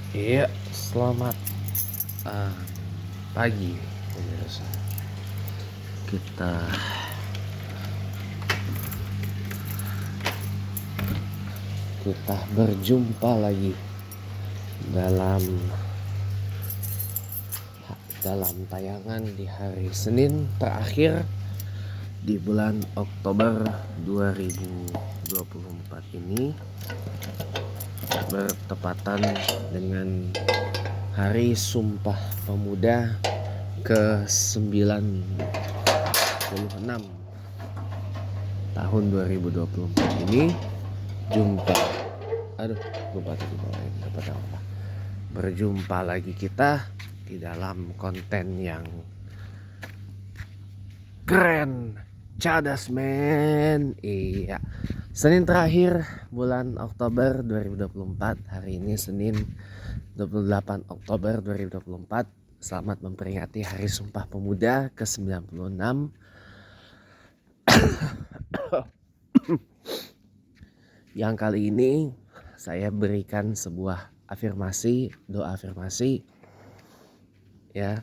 Iya, selamat ah, pagi pemirsa. Kita kita berjumpa lagi dalam dalam tayangan di hari Senin terakhir di bulan Oktober 2024 ini, bertepatan dengan Hari Sumpah Pemuda ke-96 tahun 2024 ini. Berjumpa lagi kita di dalam konten yang keren, cadas men. Iya, Senin terakhir bulan Oktober 2024. Hari ini Senin 28 Oktober 2024. Selamat memperingati Hari Sumpah Pemuda ke-96. Yang kali ini saya berikan sebuah afirmasi, doa afirmasi ya.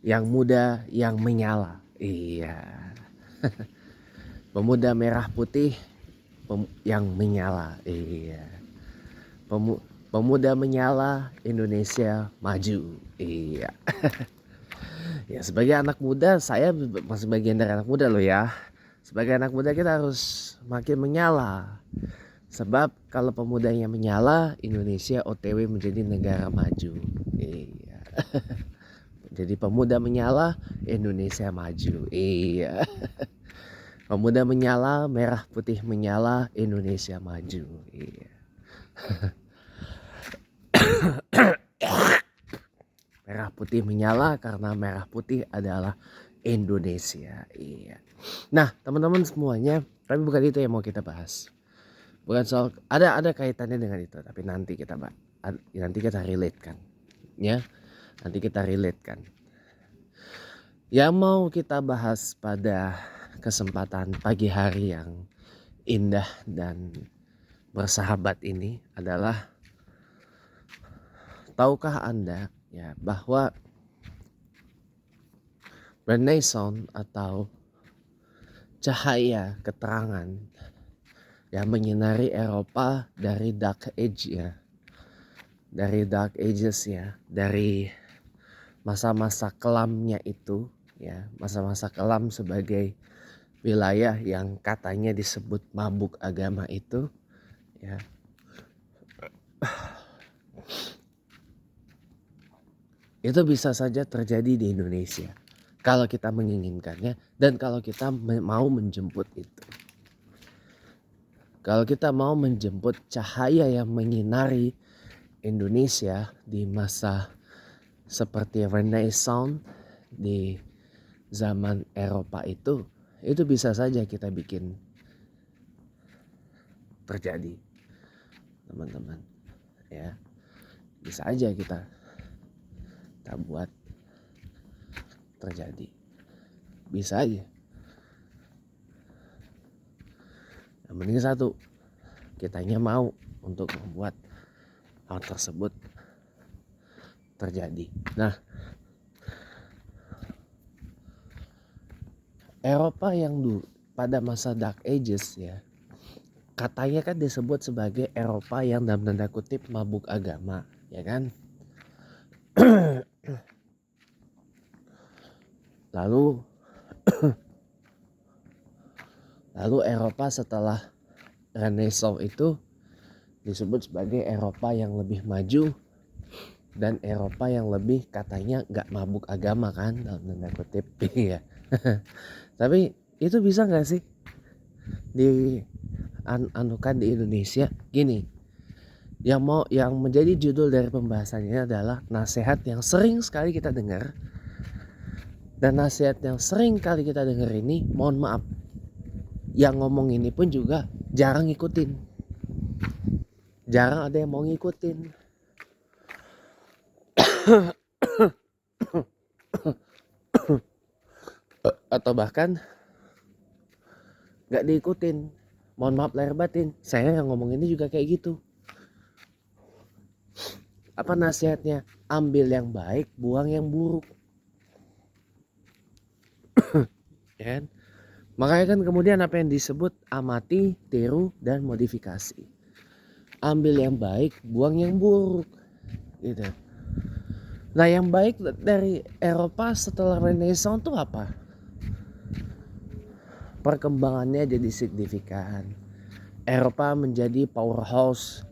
Yang muda yang menyala. Iya. Pemuda merah putih yang menyala. Iya. Pemuda menyala, Indonesia maju. Iya. Ya, sebagai anak muda, saya masih bagian dari anak muda loh ya. Sebagai anak muda kita harus makin menyala. Sebab kalau pemudanya menyala, Indonesia OTW menjadi negara maju. Iya. Jadi pemuda menyala, Indonesia maju. Iya. Pemuda menyala, merah putih menyala, Indonesia maju. Iya. Merah putih menyala karena merah putih adalah Indonesia. Iya. Nah, teman-teman semuanya, tapi bukan itu yang mau kita bahas. Bukan soal ada kaitannya dengan itu, tapi nanti kita relate kan. Ya. Nanti kita relate kan. Yang mau kita bahas pada kesempatan pagi hari yang indah dan bersahabat ini adalah, tahukah Anda ya bahwa Renaissance atau cahaya keterangan yang menyinari Eropa dari Dark Age ya, dari Dark Ages ya, dari masa-masa kelamnya itu ya, masa-masa kelam sebagai wilayah yang katanya disebut mabuk agama itu ya, itu bisa saja terjadi di Indonesia kalau kita menginginkannya dan kalau kita mau menjemput itu. Kalau kita mau menjemput cahaya yang menyinari Indonesia di masa seperti Renaissance di zaman Eropa itu bisa saja kita bikin terjadi, teman-teman. Ya, bisa aja kita buat terjadi. Bisa aja. Yang penting satu, kitanya mau untuk membuat hal tersebut terjadi. Nah, Eropa yang dulu pada masa Dark Ages ya, katanya kan disebut sebagai Eropa yang dalam tanda kutip mabuk agama, ya kan? Lalu Eropa setelah Renaissance itu disebut sebagai Eropa yang lebih maju dan Eropa yang lebih katanya gak mabuk agama kan, dalam tanda kutip. Iya. Tapi itu bisa gak sih di anukan di Indonesia? Gini, yang menjadi judul dari pembahasannya adalah nasihat yang sering sekali kita dengar. Dan nasihat yang sering kali kita dengar ini, mohon maaf, yang ngomong ini pun juga jarang ngikutin. Jarang ada yang mau ngikutin. Atau bahkan gak diikutin. Mohon maaf lahir batin, saya yang ngomong ini juga kayak gitu. Apa nasihatnya? Ambil yang baik, buang yang buruk. Ya kan? Makanya kan kemudian apa yang disebut amati, tiru, dan modifikasi. Ambil yang baik, buang yang buruk. Gitu. Nah yang baik dari Eropa setelah Renaissance itu apa? Perkembangannya jadi signifikan. Eropa menjadi powerhouse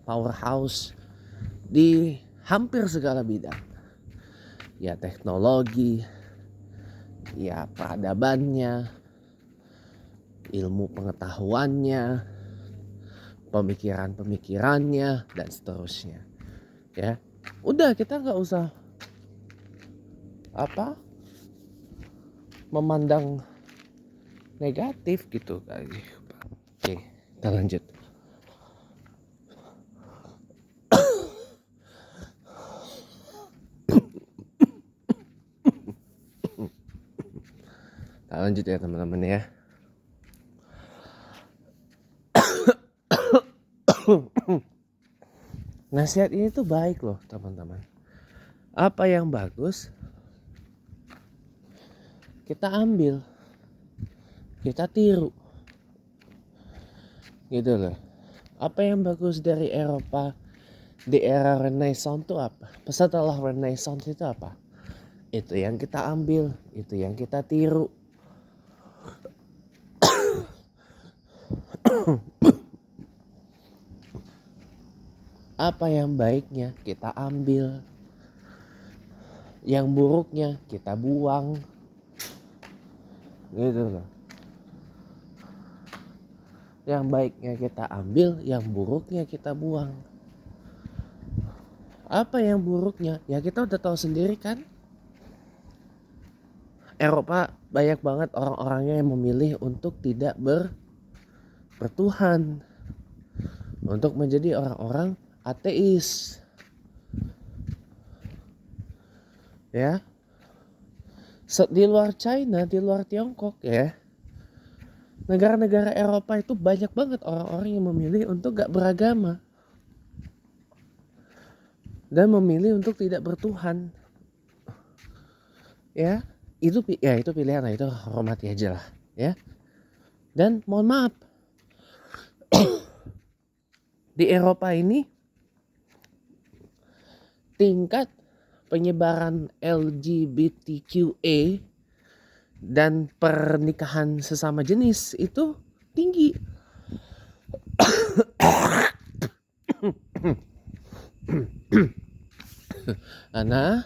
di hampir segala bidang. Ya teknologi, ya peradabannya, ilmu pengetahuannya, pemikirannya, dan seterusnya. Ya, udah kita nggak usah memandang negatif gitu. Oke, kita lanjut. Kita lanjut ya teman-teman ya. Nasihat ini tuh baik loh teman-teman. Apa yang bagus kita ambil, kita tiru, gitu loh. Apa yang bagus dari Eropa di era Renaissance itu apa? Setelah Renaissance itu apa? Itu yang kita ambil, itu yang kita tiru. Apa yang baiknya kita ambil, yang buruknya kita buang, gitu loh. Yang baiknya kita ambil, yang buruknya kita buang. Apa yang buruknya? Ya kita udah tahu sendiri kan. Eropa banyak banget orang-orangnya yang memilih untuk tidak bertuhan, untuk menjadi orang-orang ateis. Ya. Di luar China, di luar Tiongkok ya. Negara-negara Eropa itu banyak banget orang-orang yang memilih untuk gak beragama. Dan memilih untuk tidak bertuhan. Ya, itu pilihan lah, itu hormati aja lah, ya. Dan mohon maaf, di Eropa ini tingkat penyebaran LGBTQA dan pernikahan sesama jenis itu tinggi. Karena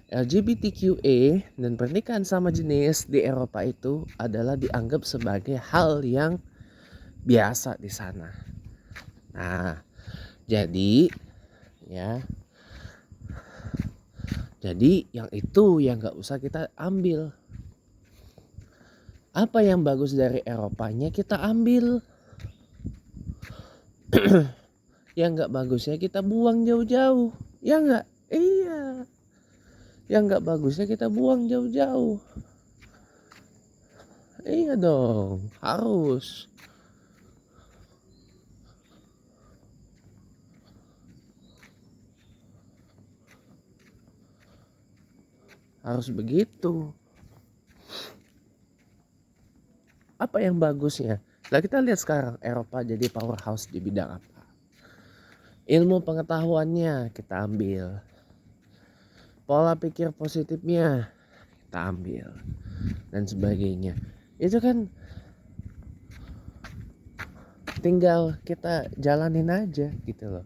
LGBTQA dan pernikahan sama jenis di Eropa itu adalah dianggap sebagai hal yang biasa di sana. Nah, jadi yang itu yang nggak usah kita ambil. Apa yang bagus dari Eropanya kita ambil. Yang nggak bagusnya kita buang jauh-jauh. Ya nggak? Iya. Yang nggak bagusnya kita buang jauh-jauh. Iya dong, harus. Harus begitu. Apa yang bagusnya? Nah kita lihat sekarang Eropa jadi powerhouse di bidang apa? Ilmu pengetahuannya kita ambil. Pola pikir positifnya kita ambil. Dan sebagainya. Itu kan tinggal kita jalanin aja gitu loh.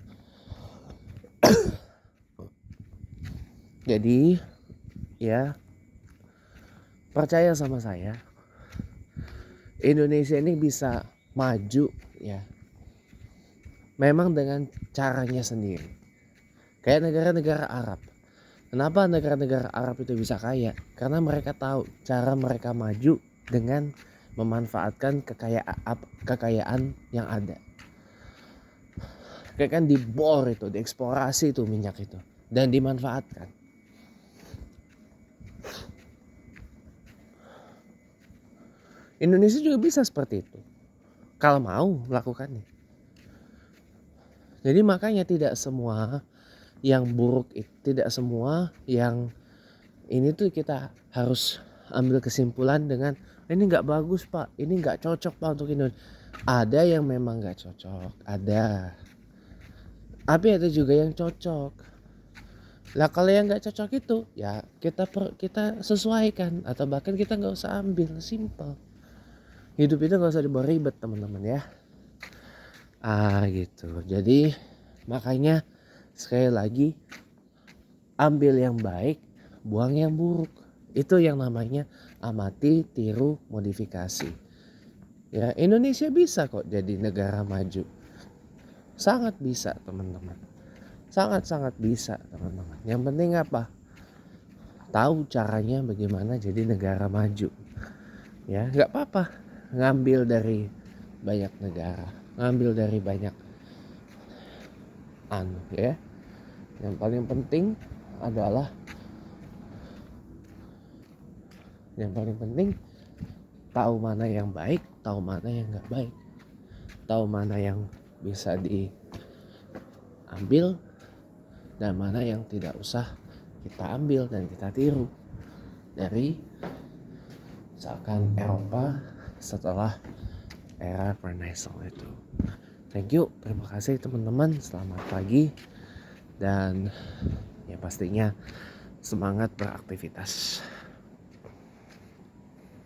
Jadi ya percaya sama saya, Indonesia ini bisa maju ya. Memang dengan caranya sendiri. Kayak negara-negara Arab. Kenapa negara-negara Arab itu bisa kaya? Karena mereka tahu cara mereka maju dengan memanfaatkan kekayaan yang ada. Kayak kan dibor itu, dieksplorasi itu minyak itu dan dimanfaatkan. Indonesia juga bisa seperti itu. kalau mau melakukannya. Jadi makanya tidak semua yang buruk, tidak semua yang ini tuh kita harus ambil kesimpulan dengan ini nggak bagus pak, ini nggak cocok pak untuk Indonesia. Ada yang memang nggak cocok, ada. Tapi ada juga yang cocok. Lah kalau yang nggak cocok itu ya kita sesuaikan atau bahkan kita nggak usah ambil, simple. Hidup itu nggak usah dibawa ribet teman-teman ya. Gitu. Jadi makanya sekali lagi ambil yang baik, buang yang buruk. Itu yang namanya amati, tiru, modifikasi. Ya, Indonesia bisa kok jadi negara maju. Sangat bisa, teman-teman. Sangat-sangat bisa, teman-teman. Yang penting apa? Tahu caranya bagaimana jadi negara maju. Ya, nggak apa-apa ngambil dari banyak negara, ngambil dari banyak ya. Yang paling penting adalah tahu mana yang baik, tahu mana yang nggak baik, tahu mana yang bisa diambil dan mana yang tidak usah kita ambil dan kita tiru dari misalkan Eropa setelah era Renaissance itu. Thank you, terima kasih teman-teman, selamat pagi dan ya pastinya semangat beraktivitas.